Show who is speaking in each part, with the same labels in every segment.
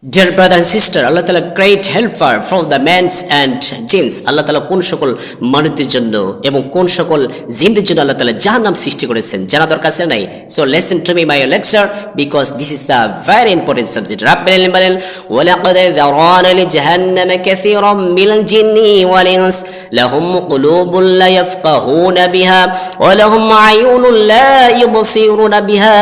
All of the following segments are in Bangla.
Speaker 1: Dear brother and sister, Allah Ta'ala great helper for the men and jinns. Allah Ta'ala কোন সকল মানুষদের জন্য এবং কোন সকল জিনদের জন্য আল্লাহ তাআলা জাহান্নাম সৃষ্টি করেছেন জানা দরকার আছে নাই? So listen to me my lecture because this is the very important subject. রাব্বুল আলামিন বলেন ওয়ালাকাদ যারানা লিজাহান্নামা কাসীরাম মিনাল জিন্নি ওয়াল ইনস লাহুম কুলুবুন লা ইয়াফকাহুনা বিহা ওয়া লাহুম আয়ুনুন লা ইউবসিরুনা বিহা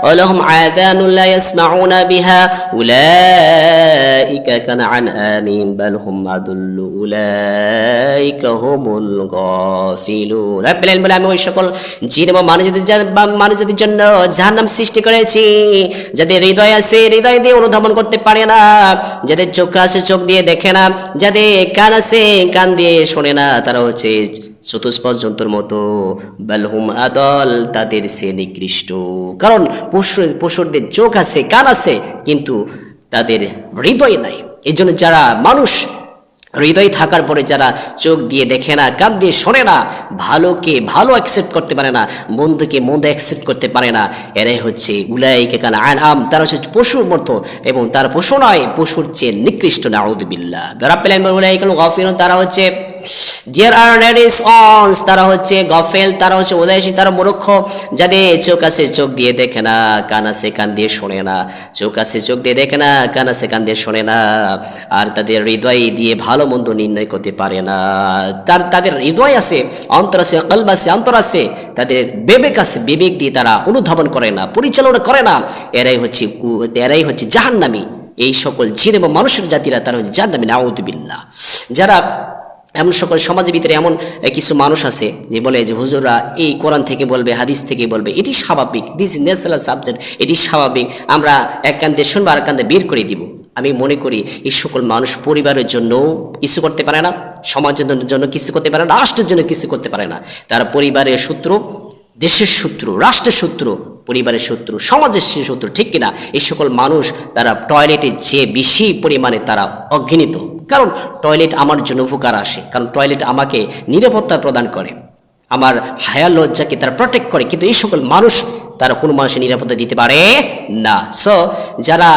Speaker 1: ওয়া লাহুম আযানুন লা ইয়াসমাউনা বিহা উলাইকা কানআন আমিন বাল হুম আদুল্ল উলাইকা হুমুল গাফিলুন। রাব্বুল আলামিন বলেন আমি ওই সকল জিন এবং মানুষদের জন্য জাহান্নাম সৃষ্টি করেছি যাদের হৃদয় আছে হৃদয় দিয়ে অনুধাবন করতে পারে না, যাদের চোখ আছে চোখ দিয়ে দেখে না, যাদের কান আছে কান দিয়ে শোনে না, তারা হচ্ছে চতুষ্পদ জন্তুর মতো। বালহুম আদল, তাদের সে নিকৃষ্ট। কারণ পশুদের চোখ আছে কান আছে কিন্তু তাদের হৃদয় নাই। এই জন্য যারা মানুষ হৃদয় থাকার পরে যারা চোখ দিয়ে দেখে না কান দিয়ে শোনে না, ভালোকে ভালো অ্যাকসেপ্ট করতে পারে না, মন্দকে মন্দ অ্যাকসেপ্ট করতে পারে না, এরাই হচ্ছে উলাইকা কানা আনআম, তারা হচ্ছে পশুর মতো এবং তার পশু নয়, পশুর চেয়ে নিকৃষ্ট। নাউযুবিল্লাহ। রাব্বুল আলামিন উলাইকাল গাফিলুন, তারা হচ্ছে There are ladies on, তারা হচ্ছে গফেল, তারা হচ্ছে উদাসী, তারা মূর্খ, যাদের চোখ আছে চোখ দিয়ে দেখে না, কান আছে কান দিয়ে শোনে না, চোখ আছে চোখ দিয়ে দেখে না, কান আছে কান দিয়ে শোনে না, আর তাদের হৃদয় দিয়ে ভালো মন্দ নির্ণয় করতে পারে না। তাদের হৃদয় আছে, অন্তর আছে, কলব আছে, অন্তর আছে, তাদের বিবেক আছে, বিবেক দিয়ে তারা অনুধাবন করে না, পরিচালনা করে না, এরাই হচ্ছে জাহান্নামী। এই সকল জিন এবং মানুষের জাতিরা তারা হচ্ছে জাহান্নামী। নাউযুবিল্লাহ। যারা এমন সকল সমাজের ভিতরে এমন কিছু মানুষ আছে যে বলে যে হুজুররা এই কোরআন থেকে বলবে, হাদিস থেকে বলবে, এটি স্বাভাবিক, দিস ইজ ন্যাচারাল সাবজেক্ট, এটি স্বাভাবিক, আমরা এক কান্দে শুনবো আর কান্দে বের করে দিব। আমি মনে করি এই সকল মানুষ পরিবারের জন্য কিছু করতে পারে না, সমাজের জন্য কিছু করতে পারে না, রাষ্ট্রের জন্য কিছু করতে পারে না। তারা পরিবারের শত্রু, দেশের শত্রু, রাষ্ট্রের শত্রু, পরিবারের শত্রু, সমাজের শত্রু, ঠিক কিনা? এই সকল মানুষ তারা টয়লেটের চেয়ে বেশি পরিমাণে তারা অঘৃণিত। কারণ টয়লেট আমার জন্য উপকার আসে, কারণ টয়লেট আমাকে নিরাপত্তা প্রদান করে, আমার হায়া লজ্জাকে তারা প্রটেক্ট করে, কিন্তু এই সকল মানুষ তারা কোনো মানুষের নিরাপত্তা দিতে পারে না। সো যারা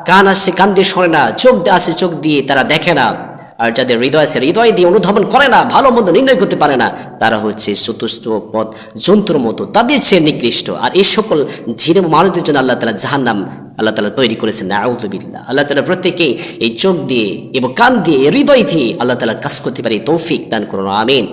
Speaker 1: কান আসে কান দিয়ে শোনে না, চোখ আসে চোখ দিয়ে তারা দেখে না, আর যাদের হৃদয় আছে হৃদয় দিয়ে অনুধাবন করে না, ভালো মন্দ নির্ণয় করতে পারে না, তারা হচ্ছে চতুষ্পদ জন্তুর মতো, তাদের চেয়ে নিকৃষ্ট। আর এই সকল জিন মানুষদের জন্য আল্লাহ তাআলা জাহান্নাম আল্লাহ তাআলা তৈরি করেছেন। নাউযুবিল্লাহ। আল্লাহ তাআলা প্রত্যেকেই এই চোখ দিয়ে এবং কান দিয়ে হৃদয় দিয়ে আল্লাহ তাআলা কাজ করতে পারে তৌফিক দান করুন। আমিন।